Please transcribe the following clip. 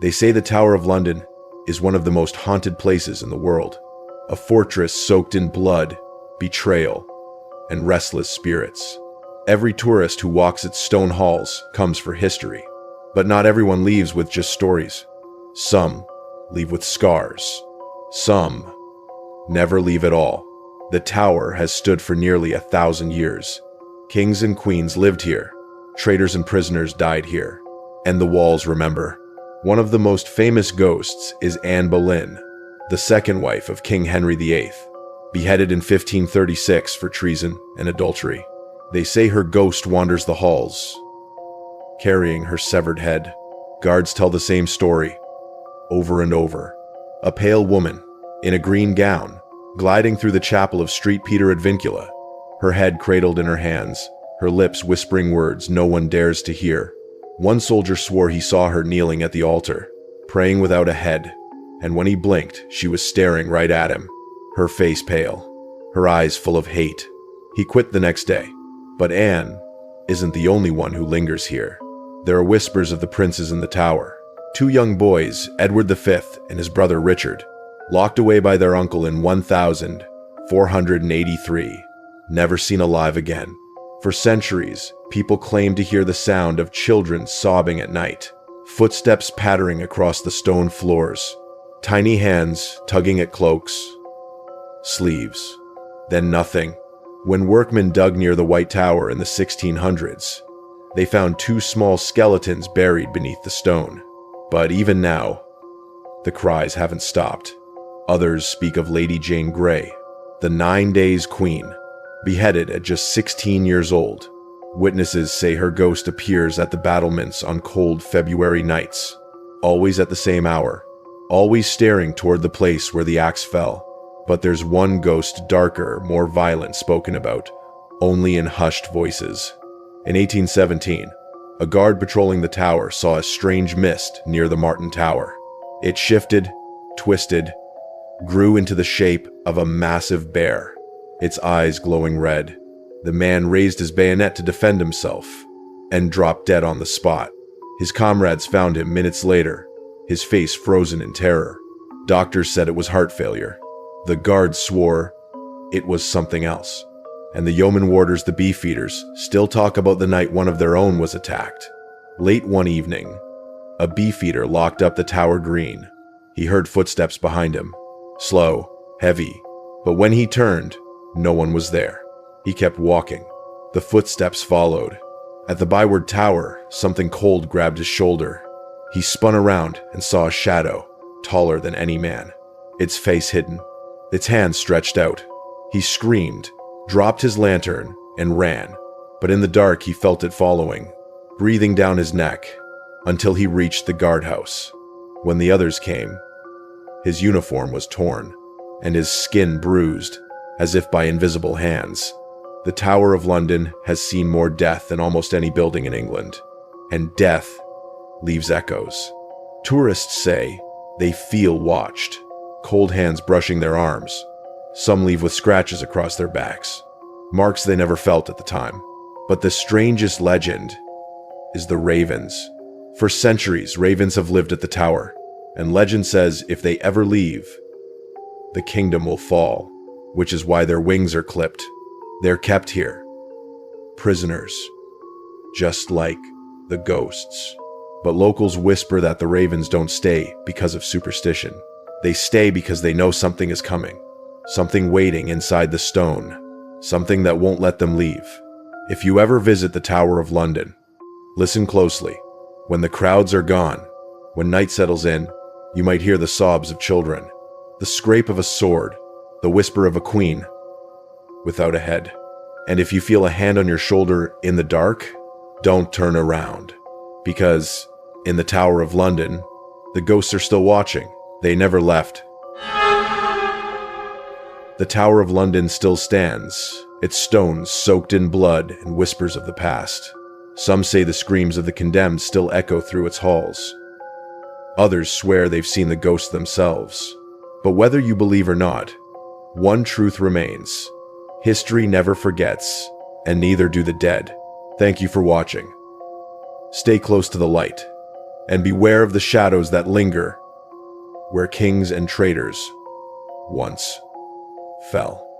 They say the Tower of London is one of the most haunted places in the world, a fortress soaked in blood, betrayal, and restless spirits. Every tourist who walks its stone halls comes for history, but not everyone leaves with just stories. Some leave with scars. Some never leave at all. The tower has stood for nearly 1,000 years. Kings and queens lived here. Traitors and prisoners died here. And the walls remember. One of the most famous ghosts is Anne Boleyn, the second wife of King Henry VIII, beheaded in 1536 for treason and adultery. They say her ghost wanders the halls, carrying her severed head. Guards tell the same story, over and over. A pale woman, in a green gown, gliding through the chapel of St. Peter ad Vincula, her head cradled in her hands, her lips whispering words no one dares to hear. One soldier swore he saw her kneeling at the altar, praying without a head, and when he blinked, she was staring right at him, her face pale, her eyes full of hate. He quit the next day, but Anne isn't the only one who lingers here. There are whispers of the princes in the tower. Two young boys, Edward V and his brother Richard, locked away by their uncle in 1483, never seen alive again. For centuries, people claim to hear the sound of children sobbing at night, footsteps pattering across the stone floors, tiny hands tugging at cloaks, sleeves. Then nothing. When workmen dug near the White Tower in the 1600s, they found two small skeletons buried beneath the stone. But even now, the cries haven't stopped. Others speak of Lady Jane Grey, the 9 Days Queen, beheaded at just 16 years old. Witnesses say her ghost appears at the battlements on cold February nights, always at the same hour, always staring toward the place where the axe fell. But there's one ghost darker, more violent, spoken about, only in hushed voices. In 1817, a guard patrolling the tower saw a strange mist near the Martin Tower. It shifted, twisted, grew into the shape of a massive bear, its eyes glowing red. The man raised his bayonet to defend himself and dropped dead on the spot. His comrades found him minutes later, his face frozen in terror. Doctors said it was heart failure. The guards swore it was something else. And the yeoman warders, the beefeaters, still talk about the night one of their own was attacked. Late one evening, a beefeater locked up the tower green. He heard footsteps behind him, slow, heavy, but when he turned, no one was there. He kept walking. The footsteps followed. At the byward tower, something cold grabbed his shoulder. He spun around and saw a shadow, taller than any man, its face hidden, its hands stretched out. He screamed, dropped his lantern, and ran, but in the dark he felt it following, breathing down his neck, until he reached the guardhouse. When the others came, his uniform was torn, and his skin bruised, as if by invisible hands. The Tower of London has seen more death than almost any building in England, and death leaves echoes. Tourists say they feel watched, cold hands brushing their arms. Some leave with scratches across their backs, marks they never felt at the time. But the strangest legend is the ravens. For centuries, ravens have lived at the tower, and legend says if they ever leave, the kingdom will fall, which is why their wings are clipped. They're kept here, prisoners, just like the ghosts. But locals whisper that the ravens don't stay because of superstition. They stay because they know something is coming, something waiting inside the stone, something that won't let them leave. If you ever visit the Tower of London, listen closely. When the crowds are gone, when night settles in, you might hear the sobs of children, the scrape of a sword, the whisper of a queen without a head. And if you feel a hand on your shoulder in the dark, don't turn around, because in the Tower of London, the ghosts are still watching. They never left. The Tower of London still stands, its stones soaked in blood and whispers of the past. Some say the screams of the condemned still echo through its halls. Others swear they've seen the ghosts themselves. But whether you believe or not, one truth remains. History never forgets, and neither do the dead. Thank you for watching. Stay close to the light, and beware of the shadows that linger where kings and traitors once fell.